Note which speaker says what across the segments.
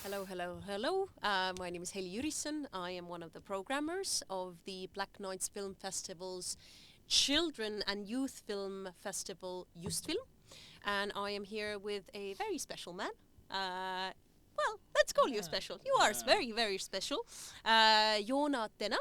Speaker 1: Hello, hello, hello. My name is Heli Jürisson. I am one of the programmers of the Black Noise Film Festival's Children and Youth Film Festival, Justfilm. And I am here with a very special man. Well, let's call you special. You are very, very special. Joona Tena.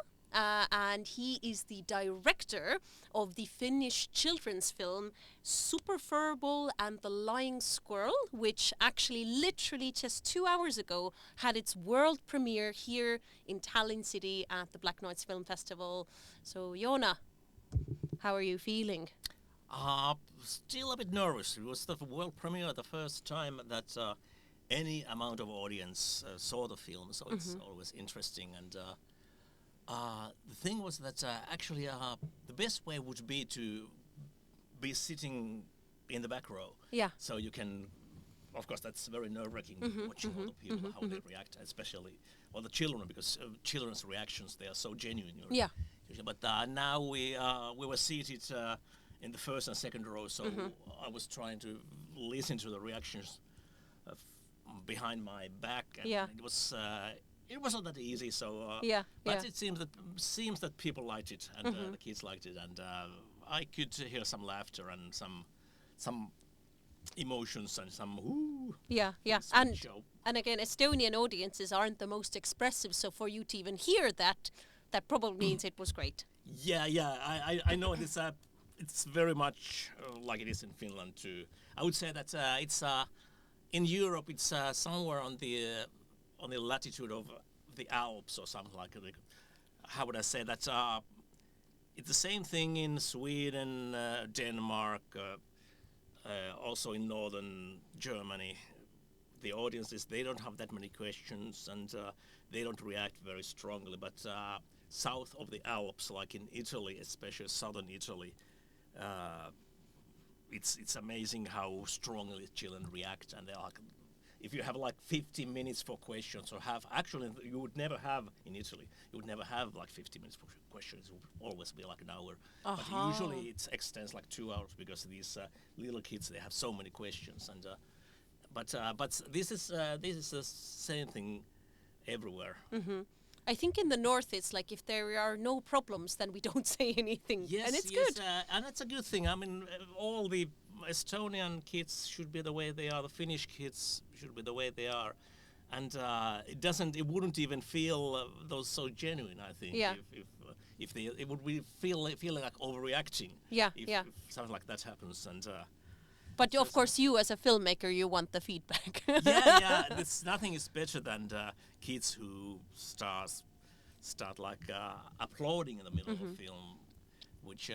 Speaker 1: And he is the director of the Finnish children's film Furball and the Lying Squirrel, which actually literally just 2 hours ago had its world premiere here in Tallinn city at the Black Noise Film Festival. So Joona, how are you feeling?
Speaker 2: Still a bit nervous. It was the world premiere the first time that any amount of audience saw the film, so it's always interesting. And the thing was that actually the best way would be to be sitting in the back row.
Speaker 1: Yeah.
Speaker 2: So you can, of course, that's very nerve-wracking watching all the people, how they react, especially the children, because children's reactions, they are so genuine.
Speaker 1: Yeah.
Speaker 2: But now we were seated in the first and second row, so I was trying to listen to the reactions behind my back, and it wasn't that easy. So, but it seems that people liked it, and the kids liked it, and I could hear some laughter and some emotions and some ooh.
Speaker 1: Yeah. And again, Estonian audiences aren't the most expressive, so for you to even hear that probably means it was great.
Speaker 2: Yeah. I know it's very much like it is in Finland too. I would say that it's in Europe. It's somewhere on the latitude of the Alps or something like that. How would I say that? It's the same thing in Sweden, Denmark, also in northern Germany. The audiences, they don't have that many questions, and they don't react very strongly. But south of the Alps, like in Italy, especially southern Italy, it's amazing how strongly children react, and they're like, if you have like 15 minutes for questions, or actually you would never have in Italy, you would never have like 50 minutes for questions. It would always be like an hour. But usually it extends like 2 hours, because these little kids, they have so many questions. And but this is the same thing everywhere.
Speaker 1: I think in the north it's like if there are no problems, then we don't say anything,
Speaker 2: yes,
Speaker 1: and it's
Speaker 2: yes,
Speaker 1: good.
Speaker 2: And it's a good thing. I mean, all the Estonian kids should be the way they are. The Finnish kids should be the way they are, and it wouldn't even feel those so genuine. I think.
Speaker 1: Yeah.
Speaker 2: If it would be feel like overreacting.
Speaker 1: Yeah.
Speaker 2: If something like that happens, and.
Speaker 1: But of course, you as a filmmaker, you want the feedback.
Speaker 2: yeah. Nothing is better than kids who start like applauding in the middle of a film, which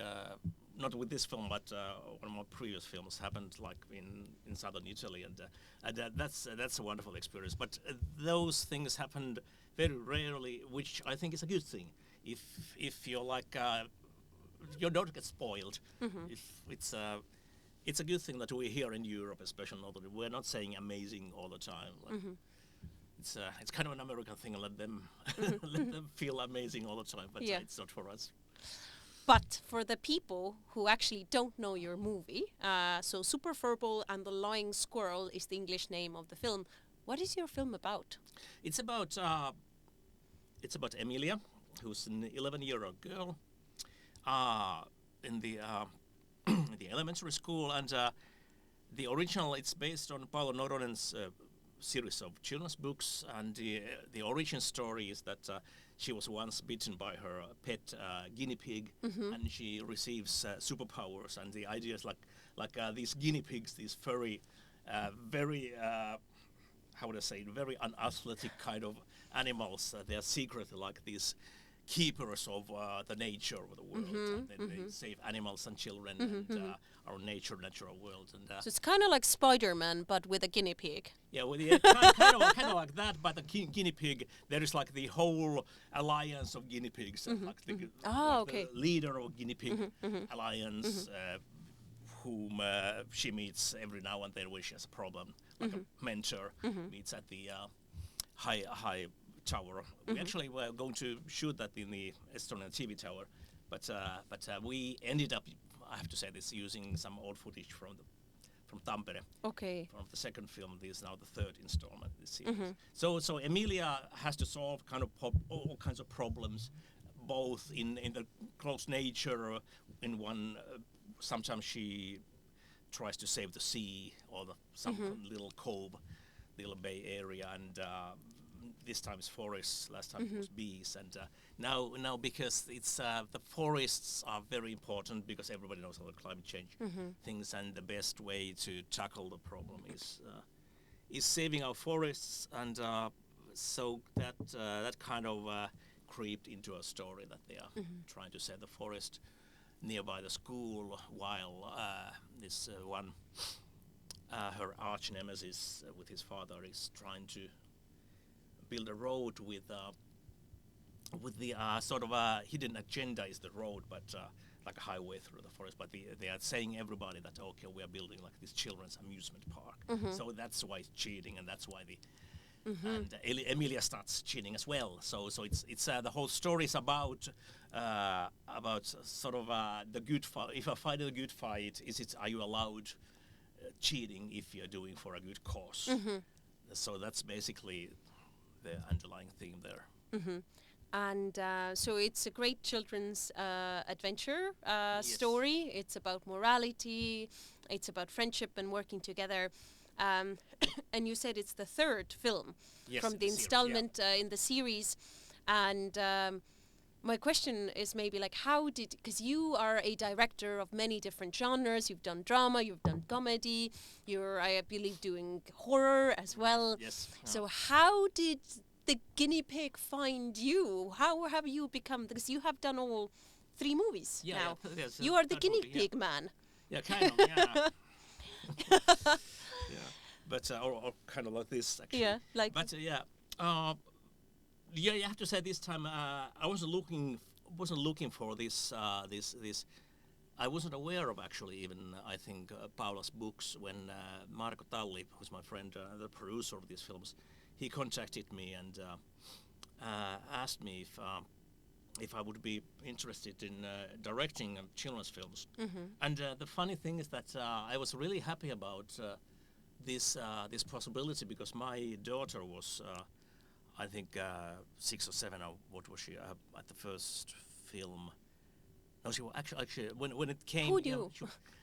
Speaker 2: not with this film, but one of my previous films happened like in southern Italy, and that's a wonderful experience. But those things happened very rarely, which I think is a good thing. If you're like you don't get spoiled. If it's a good thing that we're here in Europe, especially northern. We're not saying amazing all the time. Like, it's kind of an American thing. Let them let them feel amazing all the time, but it's not for us.
Speaker 1: But for the people who actually don't know your movie, so Furball and the Lying Squirrel is the English name of the film. What is your film about?
Speaker 2: It's about Emilia, who's an 11-year-old girl in the the elementary school, and the original, it's based on Paolo Noronen's series of children's books, and the origin story is that she was once bitten by her pet guinea pig, and she receives superpowers, and the idea is like these guinea pigs, these furry, very how would I say, very unathletic kind of animals. They are secretly like these keepers of the nature of the world, and they save animals and children and our natural world. And
Speaker 1: so it's kind of like Spider-Man, but with a guinea pig.
Speaker 2: Yeah, well, kind of like that. But the guinea pig, there is like the whole alliance of guinea pigs, like the leader of guinea pig alliance, whom she meets every now and then when she has a problem, like a mentor meets at the high tower. We actually were going to shoot that in the Estonian TV tower, but we ended up, I have to say this, using some old footage from Tampere.
Speaker 1: Okay.
Speaker 2: From the second film, this is now the third installment in this series. So Emilia has to solve kind of all kinds of problems, both in the close nature. In one, sometimes she tries to save the sea or some little cove, little bay area, and this time it's forests. Last time it was bees, and now because it's the forests are very important because everybody knows about climate change things, and the best way to tackle the problem is saving our forests, and so that kind of creeped into a story that they are trying to save the forest nearby the school, while this one her arch nemesis with his father is trying to build a road with the sort of a hidden agenda is the road, but like a highway through the forest. But they are saying everybody that okay, we are building like this children's amusement park. So that's why it's cheating, and that's why and Emilia starts cheating as well. So it's the whole story is about sort of the good fight. If I fight a good fight, are you allowed cheating if you're doing for a good cause? So that's basically the underlying theme there.
Speaker 1: And so it's a great children's adventure story. It's about morality, it's about friendship and working together. And you said it's the third film from the installment in the series. And my question is maybe like, because you are a director of many different genres. You've done drama, you've done comedy, you're, I believe, doing horror as well.
Speaker 2: Yes.
Speaker 1: So how did the guinea pig find you? How have you become, because you have done all 3 movies now.
Speaker 2: Yes,
Speaker 1: you are the guinea pig man.
Speaker 2: Yeah, kind of, yeah. Yeah, but or kind of like this actually.
Speaker 1: Yeah, like.
Speaker 2: But yeah, you have to say this time I wasn't looking for this. I wasn't aware of actually even I think Paula's books when Marko Talli, who's my friend, the producer of these films, he contacted me and asked me if I would be interested in directing children's films. And the funny thing is that I was really happy about this possibility because my daughter was, I think, 6 or 7, or what was she, at the first film. No, she was actually when it came.
Speaker 1: Who knew?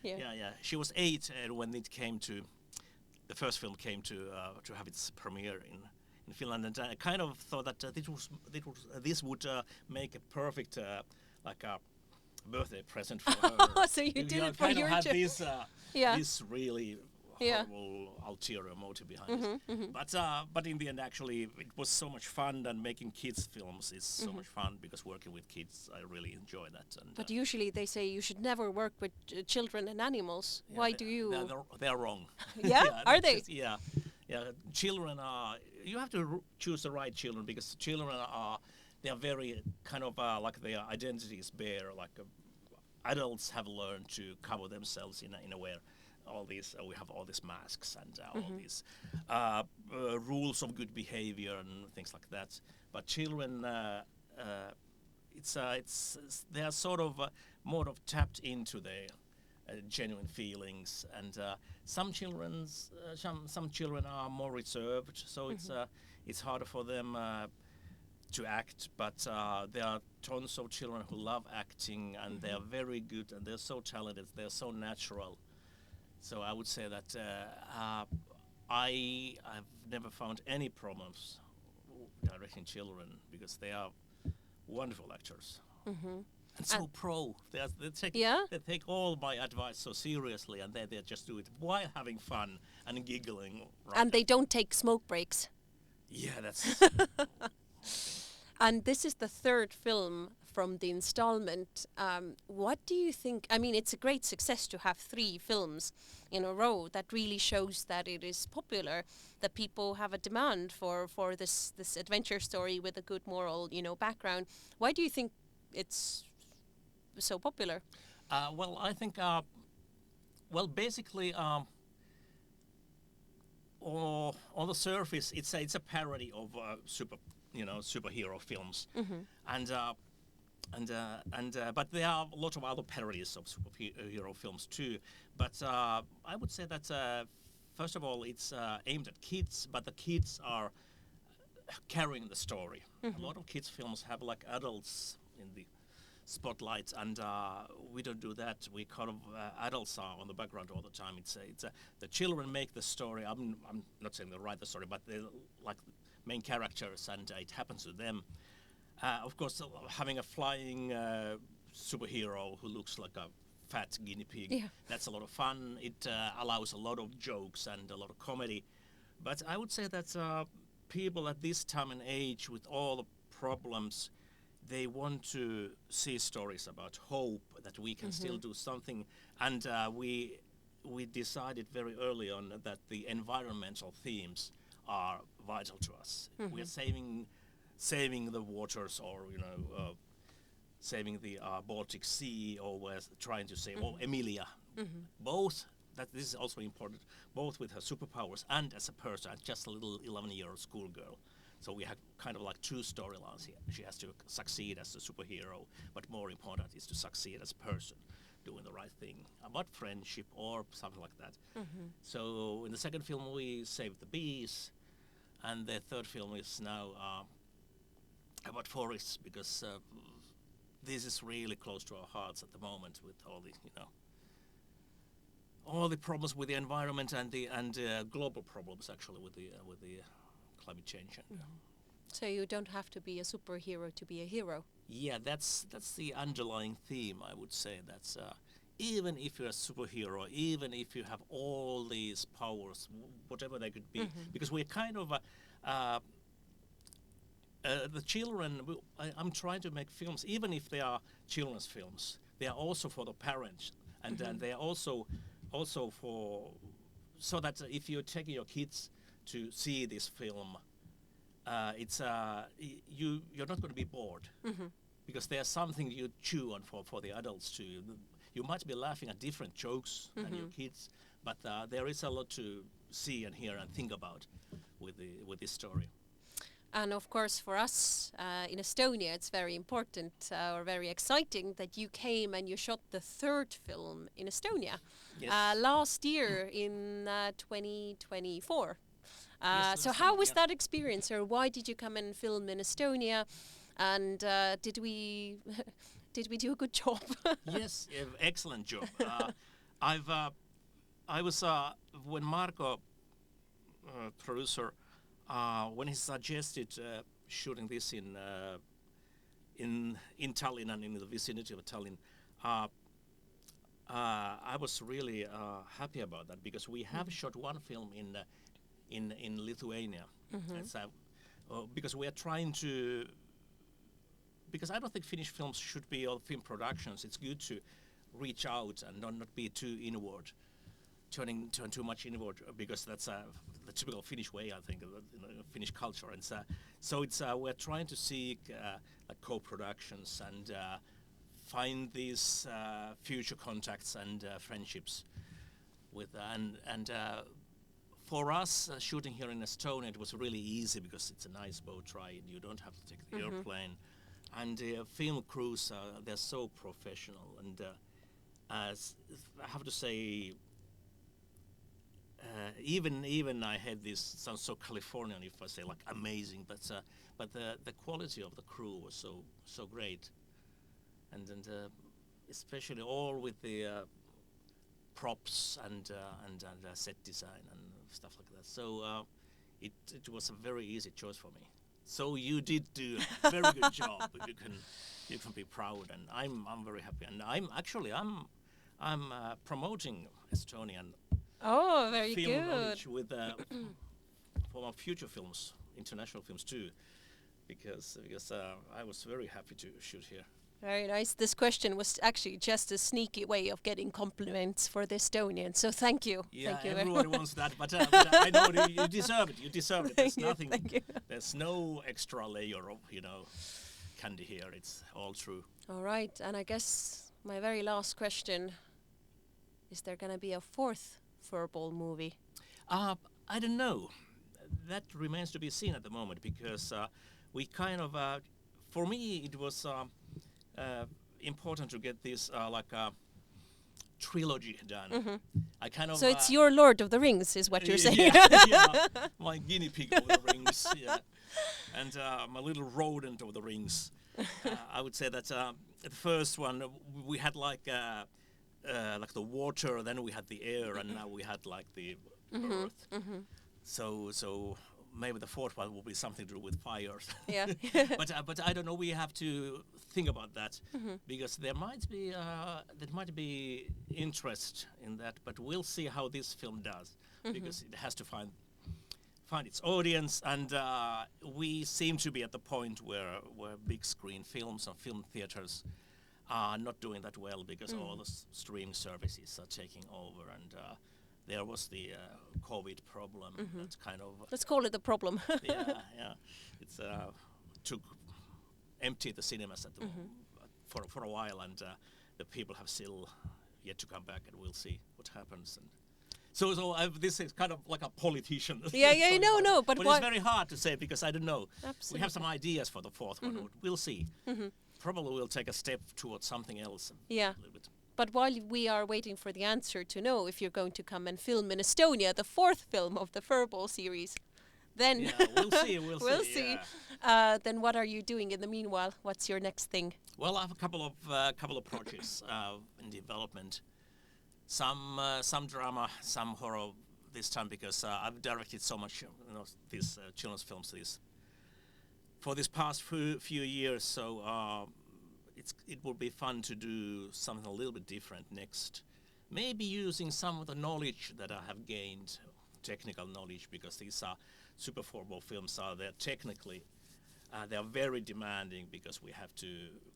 Speaker 2: Yeah. She was 8 when it came to, the first film came to have its premiere in Finland, and I kind of thought that this would make a perfect like a birthday present for her.
Speaker 1: So you did it for
Speaker 2: kind
Speaker 1: your
Speaker 2: of had this really
Speaker 1: Yeah.
Speaker 2: horrible ulterior motive behind it. But in the end, actually, it was so much fun, and making kids films is so much fun because working with kids, I really enjoy that. And,
Speaker 1: But usually they say you should never work with children and animals.
Speaker 2: yeah,
Speaker 1: Why do you?
Speaker 2: They're wrong.
Speaker 1: Yeah? Are they?
Speaker 2: Yeah. Children are. You have to choose the right children because children are. They are very kind of like their identity is bare. Like adults have learned to cover themselves in a way. All these we have all these masks and all these rules of good behavior and things like that. But children, they are sort of more of tapped into their genuine feelings, and some children are more reserved, so it's harder for them to act. But there are tons of children who love acting, and they are very good, and they're so talented, they're so natural. So I would say that I've never found any problems directing children because they are wonderful actors and so pro. They take all my advice so seriously, and they just do it while having fun and giggling. Right,
Speaker 1: And they don't take smoke breaks.
Speaker 2: Yeah, that's.
Speaker 1: And this is the third film from the installment. What do you think? I mean, it's a great success to have 3 films in a row. That really shows that it is popular, that people have a demand for this adventure story with a good moral, background. Why do you think it's so popular?
Speaker 2: Well, I think, basically, on the surface, it's a parody of superhero films, and But there are a lot of other parodies of superhero films too. But I would say that first of all, it's aimed at kids, but the kids are carrying the story. A lot of kids' films have like adults in the spotlight, and we don't do that. We kind of adults are on the background all the time. It's the children make the story. I'm not saying they write the story, but they're like the main characters, and it happens to them. Of course, having a flying superhero who looks like a fat guinea pig, that's a lot of fun. It allows a lot of jokes and a lot of comedy. But I would say that people at this time and age, with all the problems, they want to see stories about hope, that we can still do something. And we decided very early on that the environmental themes are vital to us. We are saving the waters, or saving the Baltic Sea, or we're trying to save Emilia. Both, that this is also important, both with her superpowers and as a person, just a little 11-year-old schoolgirl. So we have kind of like two storylines here. She has to succeed as a superhero, but more important is to succeed as a person, doing the right thing, about friendship or something like that. So in the second film we saved the bees, and the third film is now about forests, because this is really close to our hearts at the moment, with all the all the problems with the environment and the global problems actually with the climate change.
Speaker 1: So you don't have to be a superhero to be a hero.
Speaker 2: Yeah, that's the underlying theme. I would say that's even if you're a superhero, even if you have all these powers, whatever they could be, because we're kind of the children. I'm trying to make films, even if they are children's films, they are also for the parents, and they are also for, so that if you're taking your kids to see this film, it's you're not going to be bored, because there's something you chew on for the adults too. You might be laughing at different jokes than your kids, but there is a lot to see and hear and think about with this story.
Speaker 1: And of course, for us in Estonia, it's very important or very exciting that you came and you shot the third film in Estonia last year in 2024. So how was that experience, or why did you come and film in Estonia, and did we do a good job?
Speaker 2: Yes, excellent job. I was when Marco, producer, when he suggested shooting this in Tallinn and in the vicinity of Tallinn, I was really happy about that, because we have shot one film in Lithuania. Because we are trying to, because I don't think Finnish films should be all film productions. It's good to reach out and not be too inward, turn too much inward, because that's the typical Finnish way, I think, Finnish culture. And so it's we're trying to seek like co-productions and find these future contacts and friendships with and for us, shooting here in Estonia, it was really easy, because it's a nice boat ride. You don't have to take the airplane. And film crews, they're so professional. And I have to say, even I had this, sounds so Californian if I say like amazing, but the quality of the crew was so great. And especially all with the props and set design and stuff like that. So it was a very easy choice for me. So you did do a very good job. You can be proud, and I'm very happy. And I'm promoting Estonian
Speaker 1: very
Speaker 2: film
Speaker 1: good.
Speaker 2: knowledge with for our future films, international films too, because I was very happy to shoot here.
Speaker 1: Very nice. This question was actually just a sneaky way of getting compliments for the Estonian. So thank you.
Speaker 2: Yeah,
Speaker 1: thank you
Speaker 2: everybody wants that, but I know you deserve it. You deserve it. There's nothing.
Speaker 1: Thank you.
Speaker 2: There's no extra layer of candy here. It's all true.
Speaker 1: All right, and I guess my very last question: is there gonna be a fourth Furball movie?
Speaker 2: I don't know. That remains to be seen at the moment, because we kind of, for me, it was important to get this like a trilogy done. I kind of
Speaker 1: So it's your Lord of the Rings, is what you're saying.
Speaker 2: yeah, my guinea pig of the rings, yeah, and my little rodent of the rings. I would say that the first one we had like the water, then we had the air, and now we had like the earth. So maybe the fourth one will be something to do with fire.
Speaker 1: Yeah.
Speaker 2: but I don't know. We have to think about that because there might be interest in that. But we'll see how this film does because it has to find its audience, and we seem to be at the point where big screen films and film theaters are not doing that well because all the streaming services are taking over, and there was the COVID problem. That's kind of
Speaker 1: Let's call it a problem.
Speaker 2: yeah. It's took empty the cinemas at the for a while, and the people have still yet to come back, and we'll see what happens. And so this is kind of like a politician.
Speaker 1: Yeah, no, but
Speaker 2: it's very hard to say because I don't know.
Speaker 1: Absolutely.
Speaker 2: We have some ideas for the fourth one. We'll see. Probably we'll take a step towards something else.
Speaker 1: Yeah.
Speaker 2: A little bit.
Speaker 1: But while we are waiting for the answer to know if you're going to come and film in Estonia, the fourth film of the Furball series, then
Speaker 2: Yeah, we'll see.
Speaker 1: we'll see.
Speaker 2: Yeah.
Speaker 1: Then what are you doing in the meanwhile? What's your next thing?
Speaker 2: Well, I have a couple of projects in development. Some drama, some horror this time because I've directed so much, these children's films for this past few years. So it will be fun to do something a little bit different next. Maybe using some of the knowledge that I have gained, technical knowledge, because these are super Furball films. They're technically they are very demanding because we have to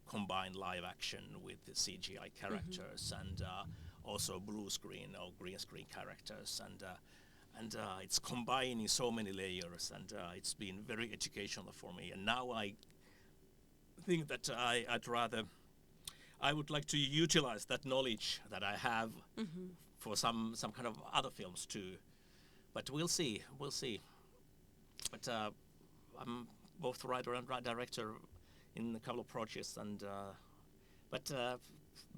Speaker 2: combine live action with the CGI characters and also blue screen or green screen characters, and it's combining so many layers, and it's been very educational for me. And now I think that I would like to utilize that knowledge that I have for some kind of other films too. But we'll see. But I'm both writer and director in a couple of projects, and but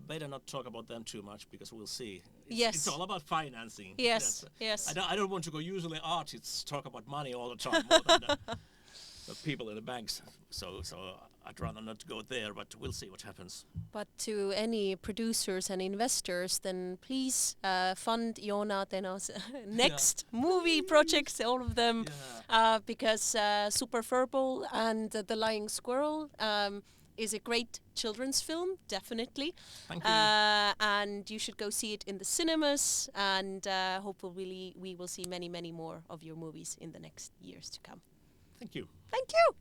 Speaker 2: better not talk about them too much because we'll see. It's all about financing.
Speaker 1: Yes.
Speaker 2: I don't want to go. Usually artists talk about money all the time more than the people in the banks. So I'd rather not go there, but we'll see what happens.
Speaker 1: But to any producers and investors, then please fund Joona Tena's next movie projects, all of them, because Super Furball and The Lying Squirrel is a great children's film, definitely.
Speaker 2: Thank you.
Speaker 1: And you should go see it in the cinemas, and hopefully we will see many, many more of your movies in the next years to come.
Speaker 2: Thank you.
Speaker 1: Thank you.